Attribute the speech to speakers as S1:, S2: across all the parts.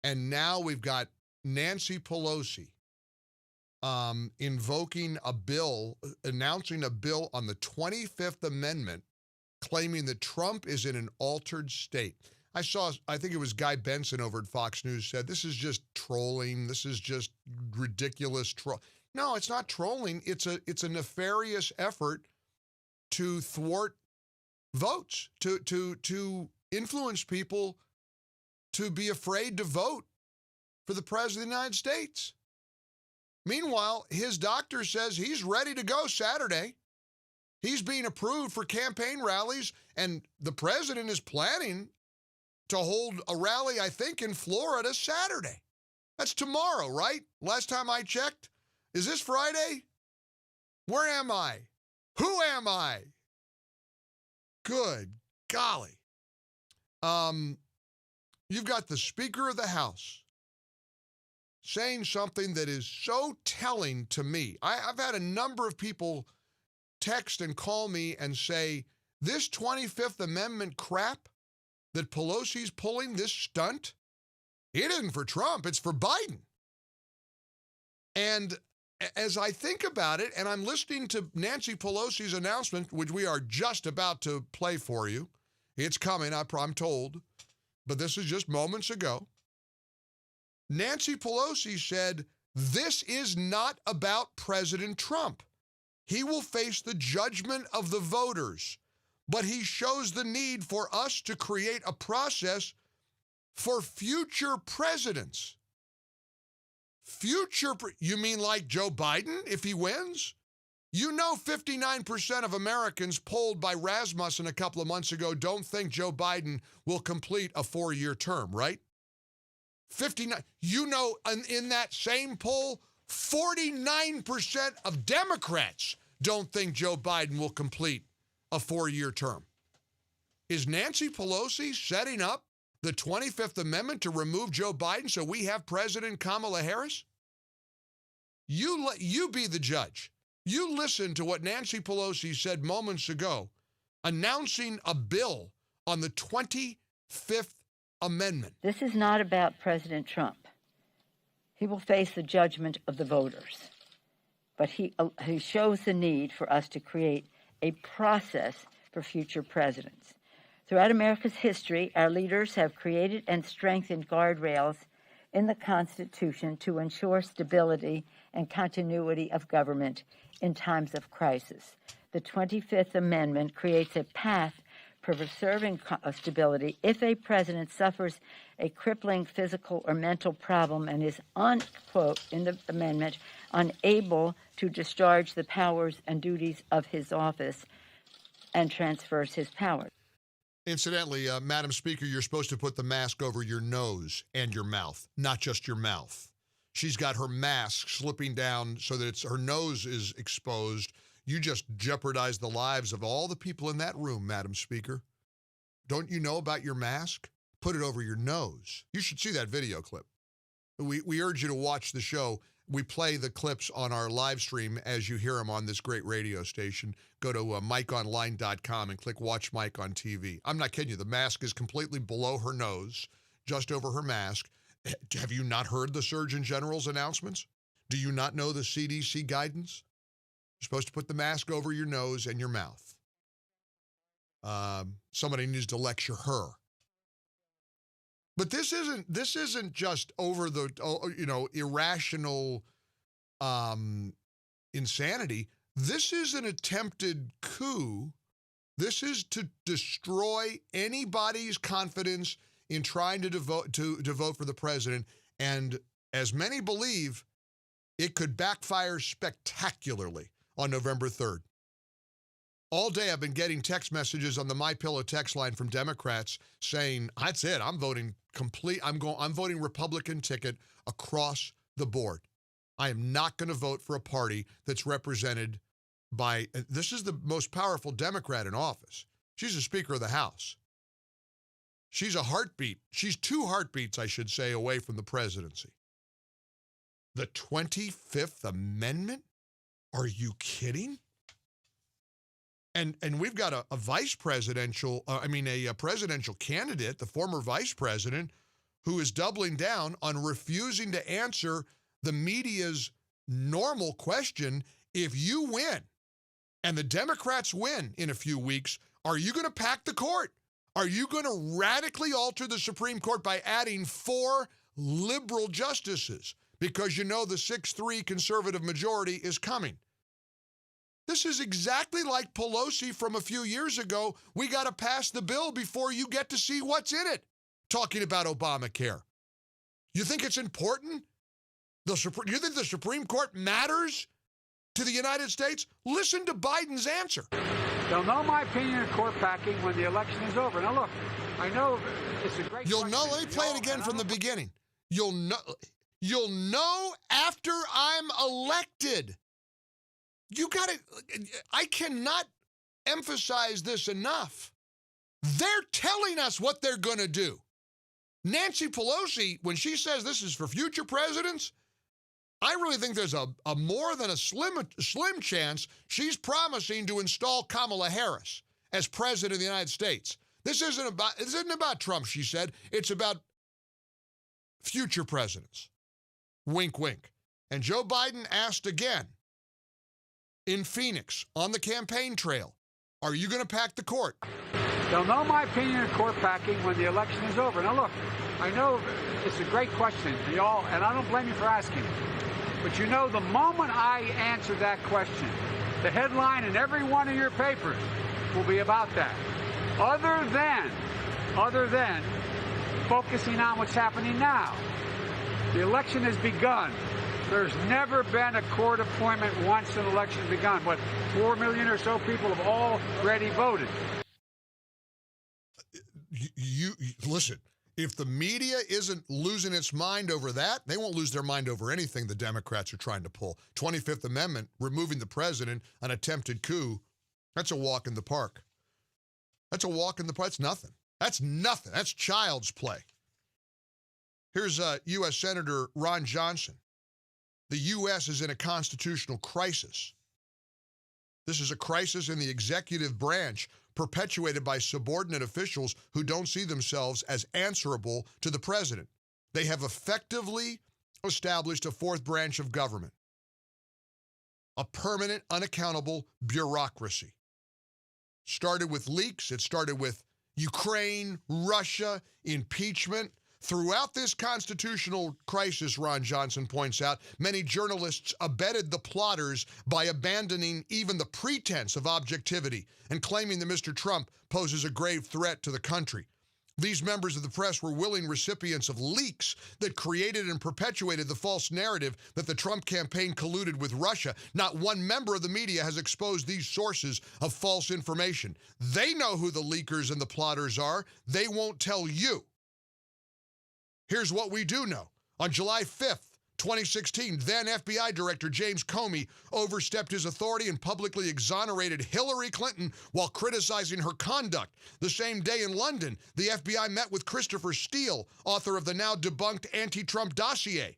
S1: And now we've got Nancy Pelosi invoking a bill, announcing a bill on the 25th Amendment, claiming that Trump is in an altered state. I think it was Guy Benson over at Fox News said, this is just trolling. This is just ridiculous troll. No, it's not trolling. It's a nefarious effort to thwart votes, to influence people to be afraid to vote for the President of the United States. Meanwhile, his doctor says he's ready to go Saturday. He's being approved for campaign rallies, and the president is planning to hold a rally, I think, in Florida Saturday. That's tomorrow, right? Last time I checked. Is this Friday? Where am I? Who am I? Good golly. You've got the Speaker of the House saying something that is so telling to me. I've had a number of people text and call me and say, this 25th Amendment crap that Pelosi's pulling, this stunt, it isn't for Trump, it's for Biden. And as I think about it, and I'm listening to Nancy Pelosi's announcement, which we are just about to play for you. It's coming, I'm told, but this is just moments ago. Nancy Pelosi said, this is not about President Trump. He will face the judgment of the voters, but he shows the need for us to create a process for future presidents. You mean like Joe Biden if he wins? You know 59% of Americans polled by Rasmussen a couple of months ago don't think Joe Biden will complete a 4-year term, right? 59. You know, in that same poll, 49% of Democrats don't think Joe Biden will complete a 4-year term. Is Nancy Pelosi setting up the 25th Amendment to remove Joe Biden so we have President Kamala Harris? You be the judge. You listen to what Nancy Pelosi said moments ago, announcing a bill on the 25th Amendment.
S2: This is not about President Trump. He will face the judgment of the voters. But he shows the need for us to create a process for future presidents. Throughout America's history, our leaders have created and strengthened guardrails in the Constitution to ensure stability and continuity of government in times of crisis. The 25th Amendment creates a path for preserving stability if a president suffers a crippling physical or mental problem and is, unquote, in the amendment, unable to discharge the powers and duties of his office and transfers his powers.
S1: Incidentally, Madam Speaker, you're supposed to put the mask over your nose and your mouth, not just your mouth. She's got her mask slipping down so that her nose is exposed. You just jeopardized the lives of all the people in that room, Madam Speaker. Don't you know about your mask? Put it over your nose. You should see that video clip. We urge you to watch the show. We play the clips on our live stream as you hear them on this great radio station. Go to MikeOnline.com and click Watch Mike on TV. I'm not kidding you. The mask is completely below her nose, just over her mask. Have you not heard the Surgeon General's announcements? Do you not know the CDC guidance? You're supposed to put the mask over your nose and your mouth. Somebody needs to lecture her. But this isn't just over the irrational insanity. This is an attempted coup. This is to destroy anybody's confidence in trying to vote for the president. And as many believe, it could backfire spectacularly on November 3rd. All day I've been getting text messages on the MyPillow text line from Democrats saying, that's it, I'm voting Republican ticket across the board. I am not going to vote for a party that's represented by, this is the most powerful Democrat in office. She's the Speaker of the House. She's a heartbeat. She's 2 heartbeats, I should say, away from the presidency. The 25th Amendment? Are you kidding? And we've got a presidential candidate, the former vice president, who is doubling down on refusing to answer the media's normal question. If you win and the Democrats win in a few weeks, are you going to pack the court? Are you going to radically alter the Supreme Court by adding 4 liberal justices? Because you know the 6-3 conservative majority is coming. This is exactly like Pelosi from a few years ago. We got to pass the bill before you get to see what's in it. Talking about Obamacare. You think it's important? You think the Supreme Court matters to the United States? Listen to Biden's answer.
S3: They'll know my opinion of court packing when the election is over. Now look, I know it's a great
S1: You'll know,
S3: question.
S1: let me play it again from the beginning. You'll know after I'm elected. I cannot emphasize this enough. They're telling us what they're going to do. Nancy Pelosi, when she says this is for future presidents, I really think there's a more than a slim chance she's promising to install Kamala Harris as president of the United States. This isn't about Trump, she said. It's about future presidents. Wink, wink. And Joe Biden asked again in Phoenix on the campaign trail, are you going to pack the court?
S3: They'll know my opinion of court packing when the election is over. Now look, I know it's a great question, y'all, and I don't blame you for asking it. But you know, the moment I answer that question, the headline in every one of your papers will be about that. Other than focusing on what's happening now. The election has begun. There's never been a court appointment once an election has begun. But 4 million or so people have already voted.
S1: You listen, if the media isn't losing its mind over that, they won't lose their mind over anything the Democrats are trying to pull. 25th Amendment, removing the president, an attempted coup, that's a walk in the park. That's a walk in the park. That's nothing. That's nothing. That's child's play. Here's U.S. Senator Ron Johnson. The U.S. is in a constitutional crisis. This is a crisis in the executive branch perpetuated by subordinate officials who don't see themselves as answerable to the president. They have effectively established a fourth branch of government, a permanent, unaccountable bureaucracy. Started with leaks. It started with Ukraine, Russia, impeachment. Throughout this constitutional crisis, Ron Johnson points out, many journalists abetted the plotters by abandoning even the pretense of objectivity and claiming that Mr. Trump poses a grave threat to the country. These members of the press were willing recipients of leaks that created and perpetuated the false narrative that the Trump campaign colluded with Russia. Not one member of the media has exposed these sources of false information. They know who the leakers and the plotters are. They won't tell you. Here's what we do know. On July 5th, 2016, then FBI Director James Comey overstepped his authority and publicly exonerated Hillary Clinton while criticizing her conduct. The same day in London, the FBI met with Christopher Steele, author of the now debunked anti-Trump dossier.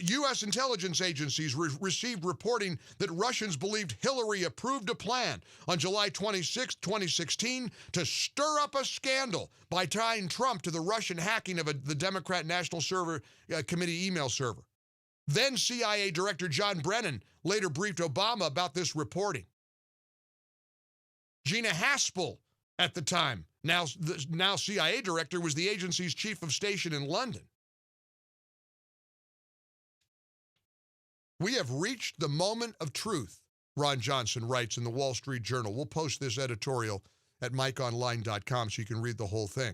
S1: U.S. intelligence agencies received reporting that Russians believed Hillary approved a plan on July 26, 2016, to stir up a scandal by tying Trump to the Russian hacking of the Democrat National Committee email server. Then CIA Director John Brennan later briefed Obama about this reporting. Gina Haspel, at the time, now CIA Director, was the agency's chief of station in London. We have reached the moment of truth, Ron Johnson writes in the Wall Street Journal. We'll post this editorial at MikeOnline.com so you can read the whole thing.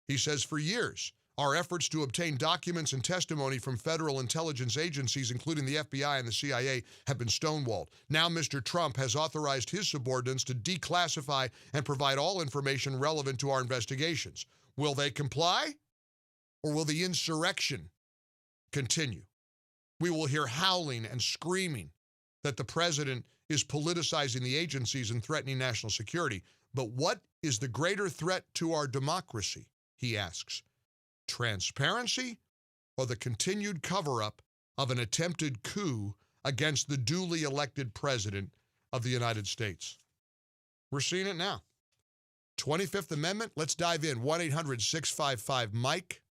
S1: He says, for years, our efforts to obtain documents and testimony from federal intelligence agencies, including the FBI and the CIA, have been stonewalled. Now Mr. Trump has authorized his subordinates to declassify and provide all information relevant to our investigations. Will they comply? Or will the insurrection continue? We will hear howling and screaming that the president is politicizing the agencies and threatening national security. But what is the greater threat to our democracy, he asks? Transparency or the continued cover-up of an attempted coup against the duly elected president of the United States? We're seeing it now. 25th Amendment? Let's dive in. 1-800-655-MIKE.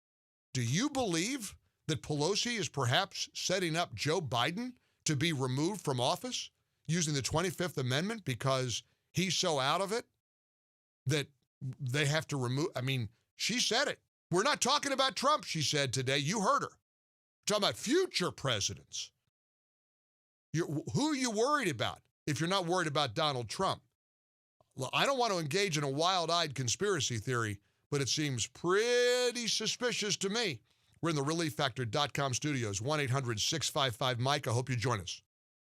S1: Do you believe that Pelosi is perhaps setting up Joe Biden to be removed from office using the 25th Amendment because he's so out of it that they have to remove? I mean, she said it. We're not talking about Trump, she said today. You heard her. We're talking about future presidents. Who are you worried about if you're not worried about Donald Trump? Well, I don't want to engage in a wild-eyed conspiracy theory, but it seems pretty suspicious to me. We're in the ReliefFactor.com studios, 1-800-655-MIKE. I hope you join us.